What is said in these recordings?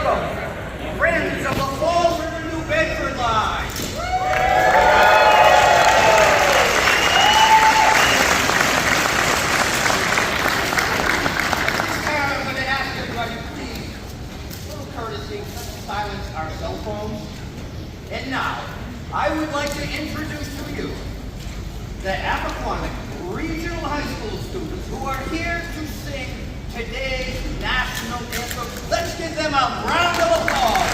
welcome, friends of the Fall River New Bedford line. I'm going to ask everybody, please, a little courtesy, silence our cell phones. And now, I would like to introduce to you the Appoquinimink Regional High School students who are here to sing today's national anthem. Let's give them a round of applause.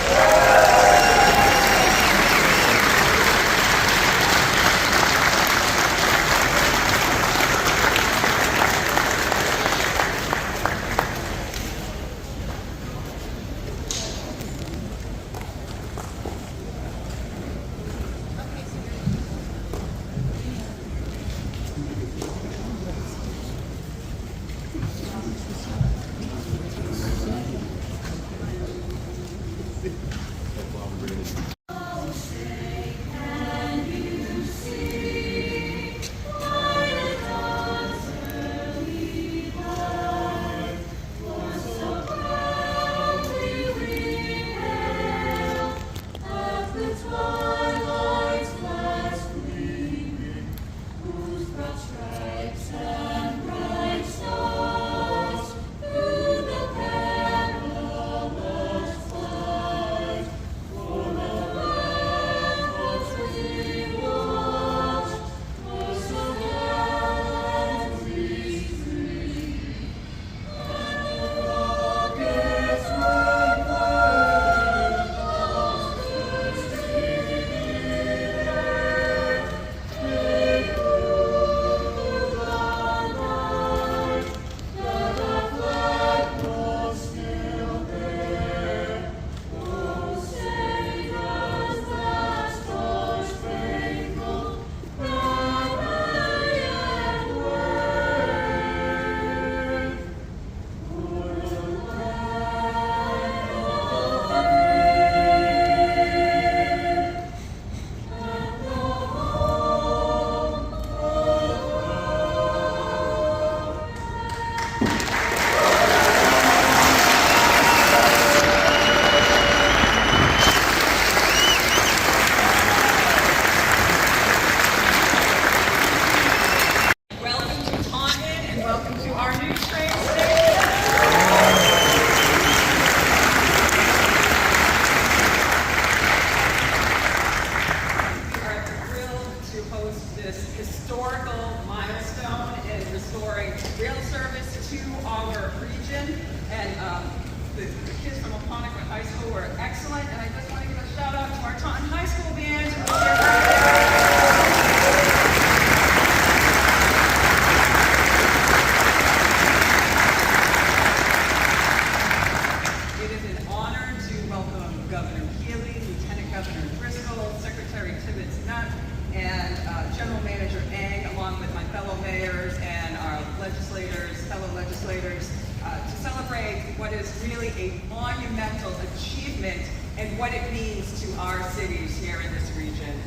What is really a monumental achievement and what it means to our cities here in this region.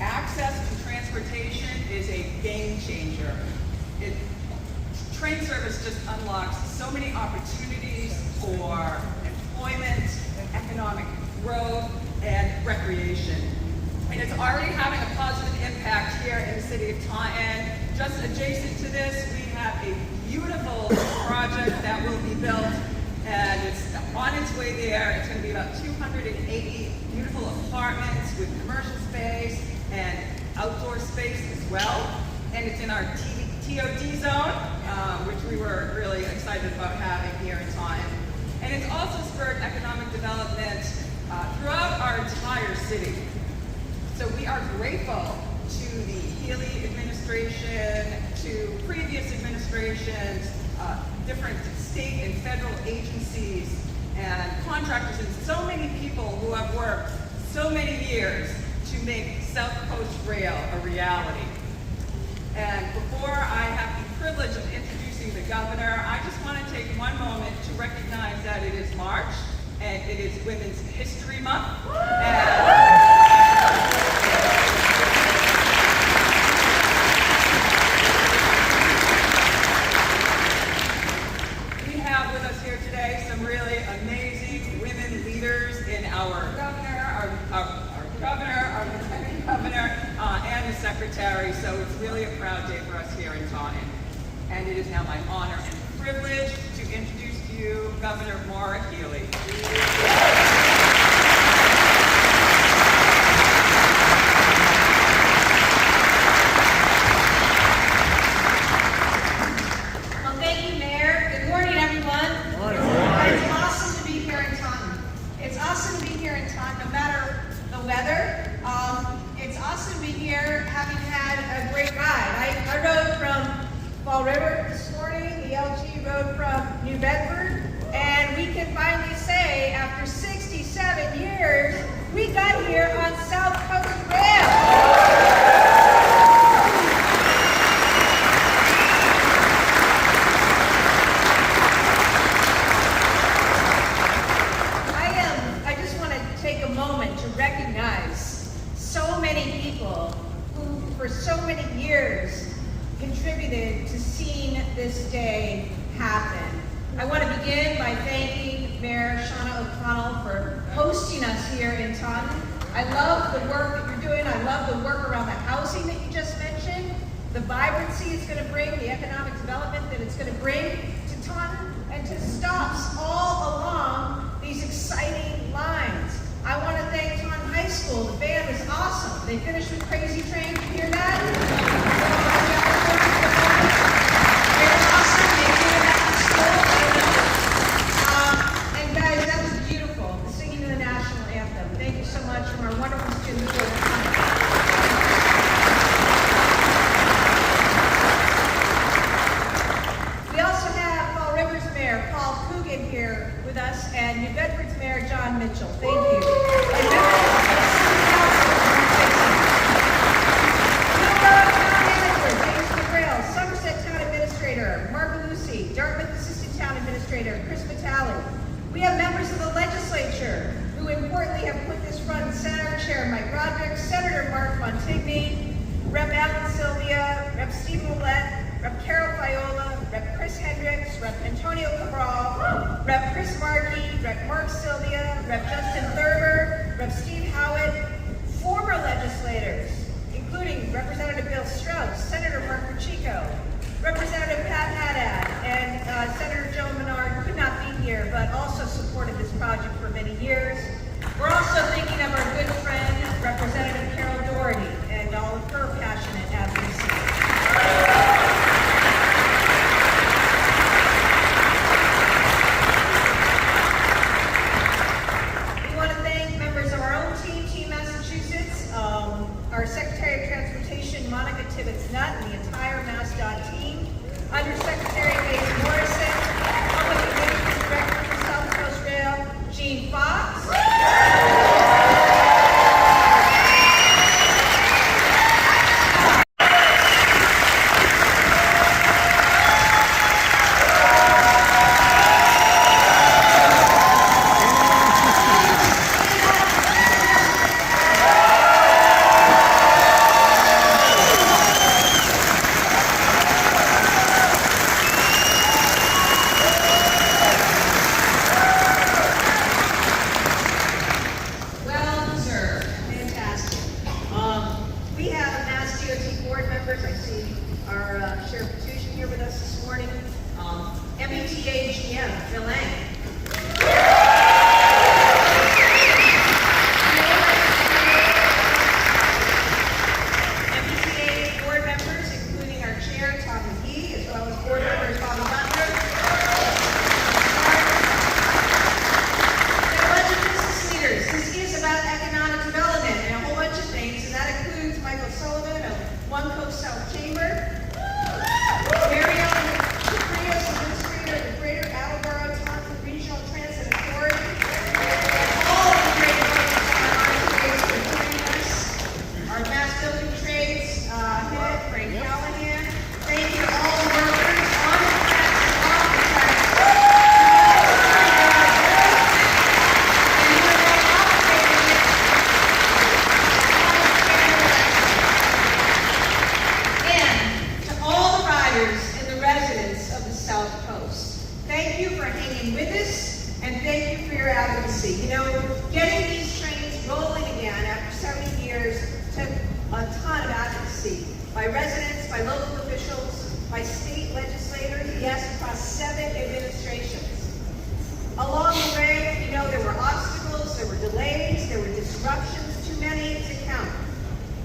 Access to transportation is a game changer. Train service just unlocks so many opportunities for employment, economic growth, and recreation. And it's already having a positive impact here in the city of Taunton. Just adjacent to this, we have a beautiful project that will be built, and it's on its way there. It's going to be about 280 beautiful apartments with commercial space and outdoor space as well. And it's in our TOD zone, which we were really excited about having here in Taunton. And it's also spurred economic development throughout our entire city. So we are grateful to the Healy administration, to previous administrations, different state and federal agencies, and contractors, and so many people who have worked so many years to make South Coast Rail a reality. And before I have the privilege of introducing the governor, I just want to take one moment to recognize that it is March, and it is Women's History Month. We have with us here today some really amazing women leaders our governor, our lieutenant governor, and the secretary. So it's really a proud day for us here in Taunton. And it is now my honor and privilege to introduce to you Governor Maura Healey. River this morning, the LG rode from New Bedford, and we can finally say, after 67 years, we got here on South Coast Rail. I just want to take a moment to recognize so many people who, for so many years, contributed to seeing this day happen. I want to begin by thanking Mayor Shauna O'Connell for hosting us here in Taunton. I love the work that you're doing. I love the work around the housing that you just mentioned, the vibrancy it's going to bring, the economic development that it's going to bring to Taunton, and to stops all along these exciting lines. I want to thank Taunton High School. The band was awesome. They finished with Crazy Train. Did you hear that? And guys, that was beautiful, singing the national anthem. Thank you so much from our wonderful students for the time. We also have Fall River's Mayor, Paul Coogan, here with us, and New Bedford's Mayor, John Mitchell. Thank you. And members of the City Council, Somerset Town Administrator, Mark Lucy, Dartmouth Assistant Town Administrator, Chris Vitale. We have members of the legislature who importantly have put this front and center, Chair Mike Roderick, Senator Mark Montigny, Rep. Alan Sylvia, Rep. Stephen Ouellette, Rep. Carol Fiola, Rep. Chris Hendricks, Rep. Antonio Cabral, Rep. Chris Markey, Rep. Mark Sylvia, Rep. Justin Thurber, Rep. Steve Howitt, former legislators, including Representative Bill Strauss, Senator Mark Pacheco, Representative Pat Haddad, and Senator Joe Menard could not be here, but also supported this project for many years. We're also thinking of our good friend, Representative Carol Doherty, and all of her passionate advocacy. We want to thank members of our own team, Team Massachusetts, our Secretary of Transportation, Monica Tibbetts-Nutt, and the entire MassDOT team, Undersecretary Mason Morrison, Public Relations Director for South Coast Rail, Gene Fox, MBTA GM, Phil Lang. MBTA board members, including our chair, Tom McGee, as well as board members Bobby Butler. And a bunch of business leaders. This is about economic development and a whole bunch of things, and that includes Michael Sullivan of One Coast South Chamber, Mary Ellen Caprios, administrator of the Greater Attleboro Taunton Regional Transit Authority, and all of the great workers on our trades for joining us. Our mass building trades head, Frank Callahan. Thank you to all the workers on the tracks and off the tracks. And who are operating it. And to all the riders and the residents of the South Coast, thank you for hanging with us, and thank you for your advocacy. You know, getting these rolling again after 70 years took a ton of advocacy by residents, by local officials, by state legislators, yes, across 7 administrations. Along the way, there were obstacles, there were delays, there were disruptions, too many to count.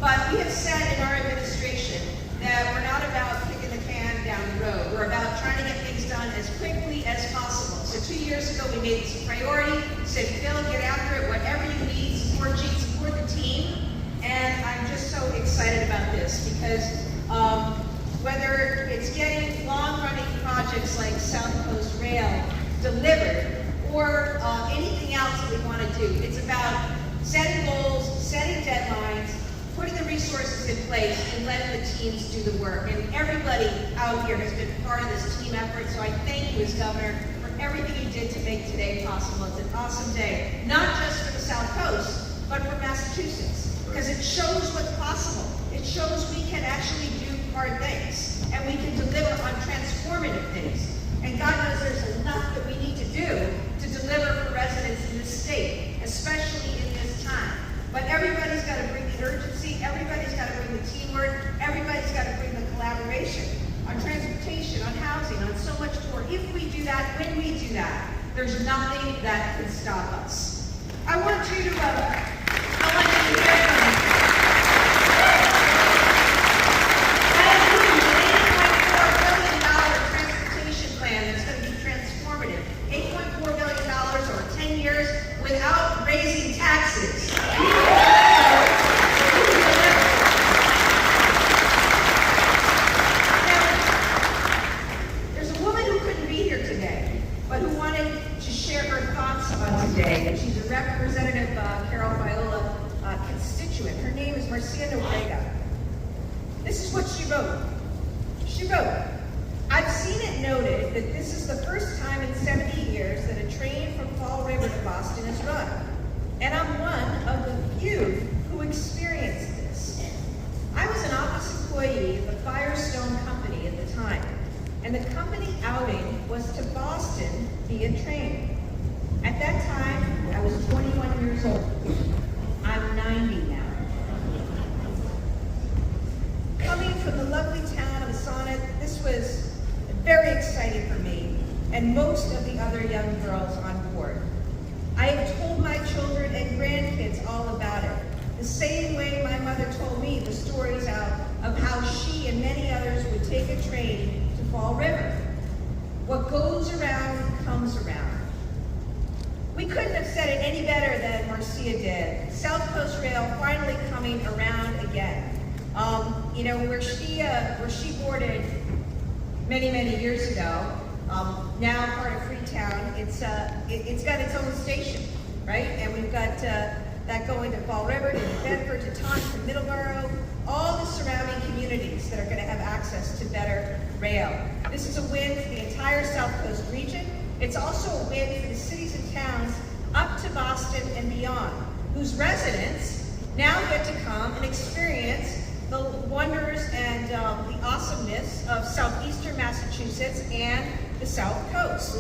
But we have said in our administration that we're not about kicking the can down the road. We're about trying to get things done as quickly as possible. So 2 years ago, we made this a priority, said, Phil, get after it, whatever you need, support G, support the team. And I'm just so excited about this because whether it's getting long-running projects like South Coast Rail delivered or anything else that we want to do, it's about setting goals, setting deadlines, putting the resources in place, and letting the teams do the work. And everybody out here has been part of this team effort, so I thank you as governor for everything you did to make today possible. It's an awesome day, not just for the South Coast, but for Massachusetts, because it shows what's possible. It shows we can actually do hard things, and we can deliver on transformative things. And God knows there's enough that we need to do to deliver for residents in this state, especially in this time. But everybody's got to bring the urgency, everybody's got to bring the teamwork, everybody's got to bring the collaboration on transportation, on housing, on so much more. If we do that, when we do that, there's nothing that can stop us. I want you to hear from me. Without raising taxes. There's a woman who couldn't be here today, but who wanted to share her thoughts on today, and she's a representative Carol Viola constituent. Her name is Marcia Nobrega. This is what she wrote. She wrote, I've seen it noted that this is the first time in 70 years that a train from Fall River to Boston is run. And I'm one of the few who experienced this. I was an office employee of the Firestone Company at the time, and the company outing was to Boston via train. At that time, I was 21 years old. I'm 90 now. Coming from the lovely town of Sonnet, this was very exciting for me and most of the other young girls on board. I have told my children and grandkids all about it, the same way my mother told me the stories out of how she and many others would take a train to Fall River. What goes around comes around. We couldn't have said it any better than Marcia did. South Coast Rail finally coming around again. Where she boarded many years ago, now part of Freetown, it's got its own station, right? And we've got that going to Fall River, to Bedford, to Taunton, to Middleborough, all the surrounding communities that are going to have access to better rail. This is a win for the entire South Coast region. It's also a win for the cities and towns up to Boston and beyond, whose residents now get to come and experience the wonders and the awesomeness of southeastern Massachusetts and the South Coast.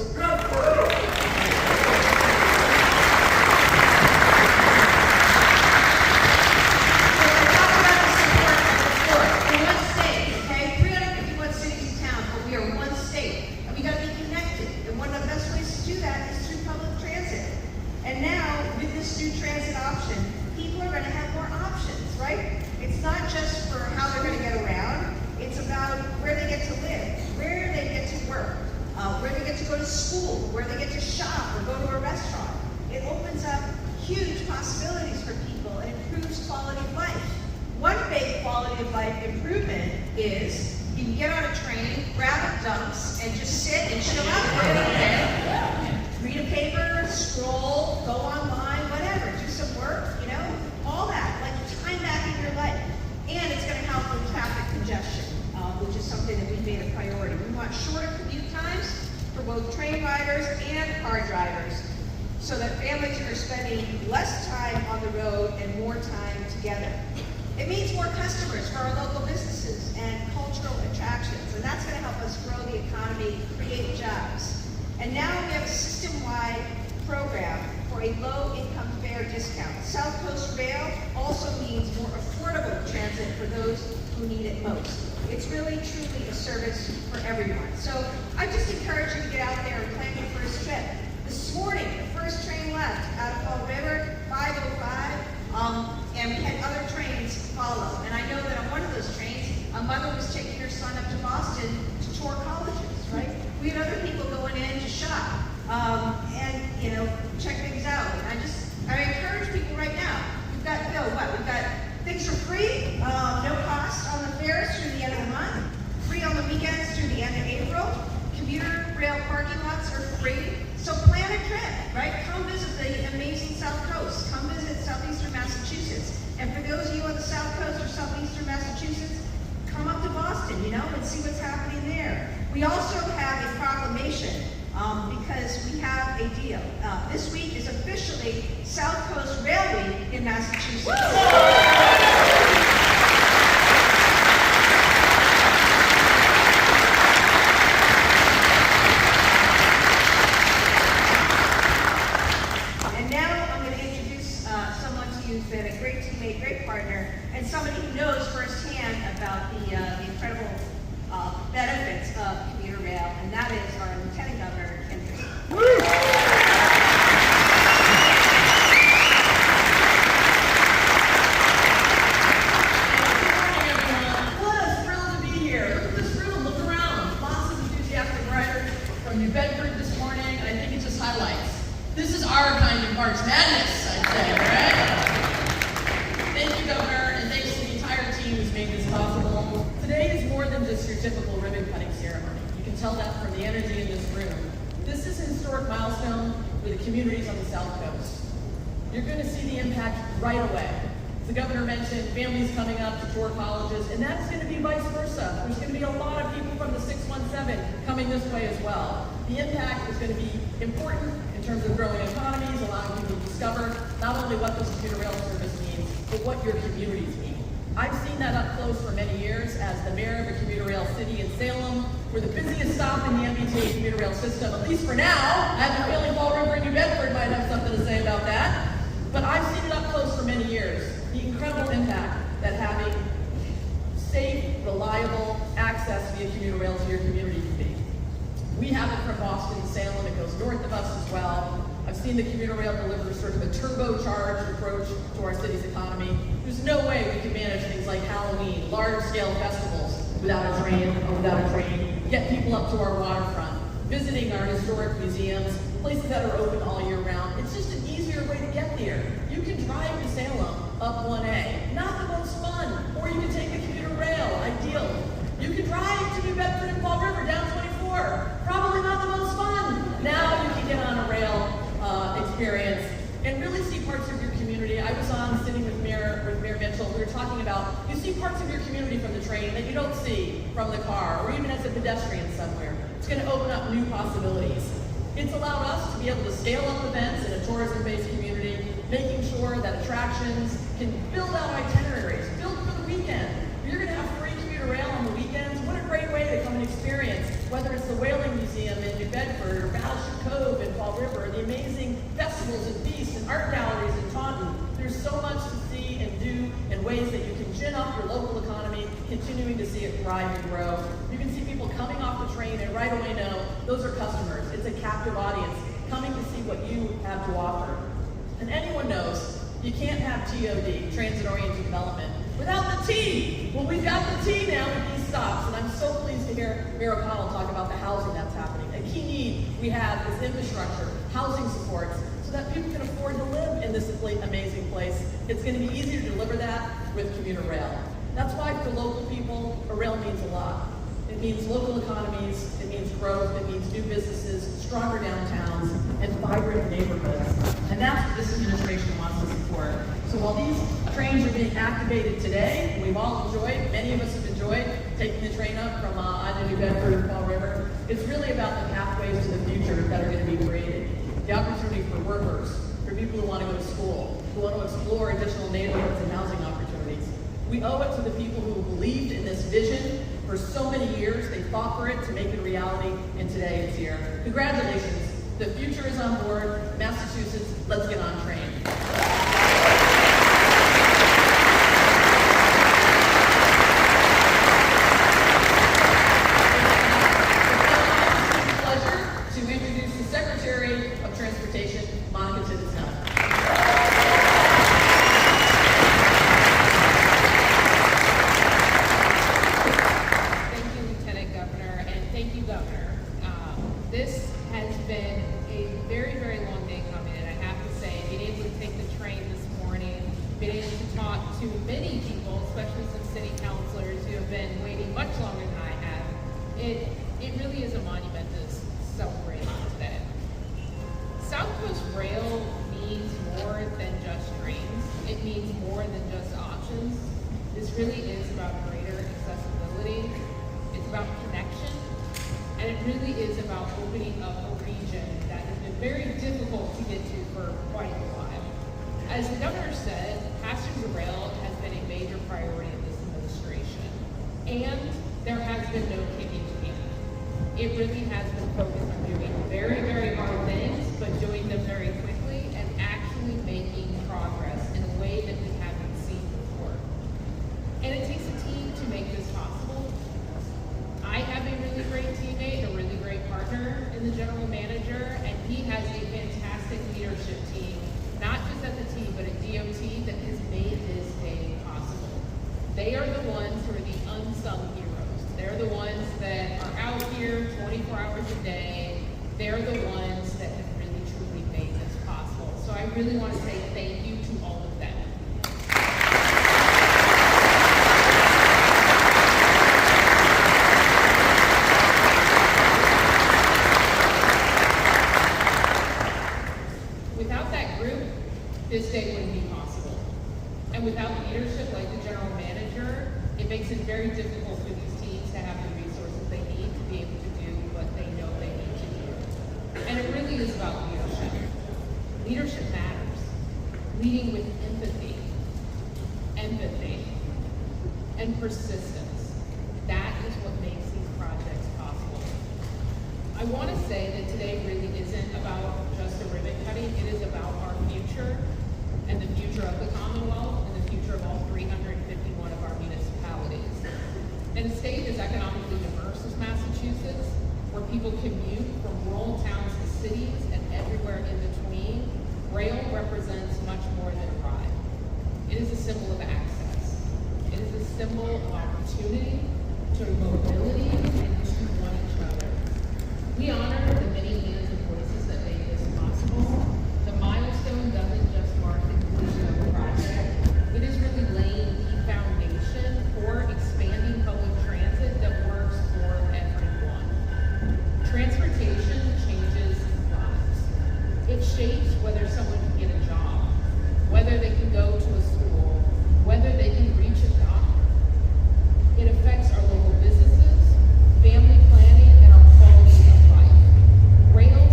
And now, with this new transit option, people are going to have more options, right? It's not just for how they're going to get around, it's about where they get to live, where they get to work, where they get to go to school, where they get to shop or go to a restaurant. It opens up huge possibilities for people and improves quality of life. One big quality of life improvement is you can get on a train, grab a dunks, and just sit and chill out for a little bit. Read a paper, scroll, go online, whatever, do some work, all that, like time back in your life. And it's going to help with traffic congestion, which is something that we've made a priority. We want shorter commute times for both train riders and car drivers so that families are spending less time on the road and more time together. It means more customers for our local businesses and cultural attractions, and that's going to help us grow the economy, create jobs. And now we have a system-wide program for a low-income family fare discount. South Coast Rail also means more affordable transit for those who need it most. It's really, truly a service for everyone. So I just encourage you to get out there and plan your first trip. This morning, the first train left out of Fall River, 5:05, and we had other trains follow. And I know that on one of those trains, a mother was taking her son up to Boston to tour colleges, right? We had other people going in to shop and, you know, check things out. And I encourage people right now. We've got, we've got things for free, no cost on the fares through the end of the month, free on the weekends through the end of April. Commuter rail parking lots are free. So plan a trip, right? Come visit the amazing South Coast. Come visit southeastern Massachusetts. And for those of you on the South Coast or southeastern Massachusetts, come up to Boston, you know, and see what's happening there. We also have a proclamation because we have a deal. This week is officially South Coast Rail Week in Massachusetts. Who's been a great teammate, great partner, and somebody who knows firsthand about the incredible benefits of commuter rail, and that is our Lieutenant Governor, Kim. Good morning, everyone. What a thrill to be here. Look at this room. Look around. Lots of enthusiastic riders from New Bedford this morning. I think it just highlights. This is our kind of March Madness, I'd say, right? Thank you, Governor, and thanks to the entire team who's made this possible. Today is more than just your typical ribbon-cutting ceremony. You can tell that from the energy in this room. This is a historic milestone for the communities on the South Coast. You're going to see the impact right away. As the Governor mentioned, families coming up to tour colleges, and that's going to be vice versa. There's going to be a lot of people from the 617 coming this way as well. The impact is going to be important in terms of growing economies, allowing people to discover not only what this commuter rail service means, but what your communities mean. I've seen that up close for many years as the mayor of a commuter rail city in Salem. We're the busiest stop in the MBTA commuter rail system, at least for now. I have a feeling Fall River and New Bedford might have something to say about that. But I've seen it up close for many years. The incredible impact that having safe, reliable access via commuter rail to your community can be. We have it from Boston to Salem. It goes north of us as well. I've seen the commuter rail deliver sort of a turbocharged approach to our city's economy. There's no way we can manage things like Halloween, large-scale festivals without a train, get people up to our waterfront, visiting our historic museums, places that are open all year round. It's just an easier way to get there. You can drive to Salem up 1A, not the most fun, or you can take the commuter rail, ideal. You can drive to New Bedford and Fall River down 24, probably not the most fun. Now you can get on a rail experience and really see parts of your community. I was on sitting with Mayor Mitchell. We were talking about, you see parts of your community from the train that you don't see from the car, or even as a pedestrian somewhere. It's going to open up new possibilities. It's allowed us to be able to scale up events in a tourism-based community, making sure that attractions can build out itineraries, build for the weekend. You're going to have free commuter rail on the weekends. What a great way to come and experience, whether it's the Whaling Museum in New Bedford or Battleship Cove in Fall River, the amazing festivals and feasts and art galleries in Taunton. There's so much to see and do in ways that you can gin up your local economy, continuing to see it thrive and grow. You can see people coming off the train and right away know those are customers. It's a captive audience coming to see what you have to offer. And anyone knows you can't have TOD, transit-oriented development, without the T. Well, we've got the T now with these stops, and I'm so pleased to hear Mayor O'Connell talk about the housing that's happening. A key need we have is infrastructure, housing supports, so that people can afford to live in this amazing place. It's going to be easy to deliver that with commuter rail. That's why for local people, a rail means a lot. It means local economies, it means growth, it means new businesses, stronger downtowns, and vibrant neighborhoods. And that's what this administration wants to support. So while these trains are being activated today, we've all enjoyed, many of us have enjoyed taking the train up from either New Bedford or Fall River. It's really about the pathways to the future that are going to be created. The opportunity for workers, for people who want to go to school, who want to explore additional neighborhoods and housing opportunities. We owe it to the people who believed in this vision for so many years. They fought for it to make it a reality, and today it's here. Congratulations. The future is on board. Massachusetts, let's get on train. to many people, especially some city councilors who have been waiting much longer than I have, it really is a monument to celebrate today. South Coast Rail means more than just trains. It means more than just options. This really is about greater accessibility. It's about connection. And it really is about opening up a region that has been very difficult to get to for quite a while. As the governor said, Passengers of Rail has been a major priority of this administration. And there has been no kicking the can. It really has been focused on doing very, very hard things, but doing them very quickly and actually making progress in a way that we haven't seen before. And it takes a team to make this possible. I have a really great teammate, a really great partner in the general manager, and he has a fantastic leadership team, not just at the team, but at DOT that has made this day possible. They are the ones who are the unsung heroes. They're the ones that are out here 24 hours a day. They're the ones that have really truly made this possible. So I really want to say thank you to all of them. Without that group, this day wouldn't be possible. And without leadership like the general manager, it makes it very difficult for these teams to have the resources they need to be able to do what they know they need to do. And it really is about leadership. Leadership matters. Leading with empathy, and persistence. That is what makes these projects possible. I want to say that today really isn't about just a ribbon cutting. It is about our future and the future of the Commonwealth and the future of all 351 of our municipalities. In a state as economically diverse as Massachusetts, where people commute from rural towns to cities and everywhere in between, rail represents much more than a ride. It is a symbol of access. It is a symbol of opportunity, to mobility, and to one each other. We honor the many hands and voices that made this possible. The milestone doesn't just mark the completion of the project. It is really laying the foundation for expanding public transit that works for everyone. Transportation changes lives. It shapes whether someone can get a job, whether they can go to a school, whether they can reach a doctor. It affects our local businesses, family planning, and our quality of life. Rail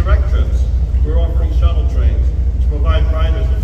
direct trips, we're offering shuttle trains to provide riders with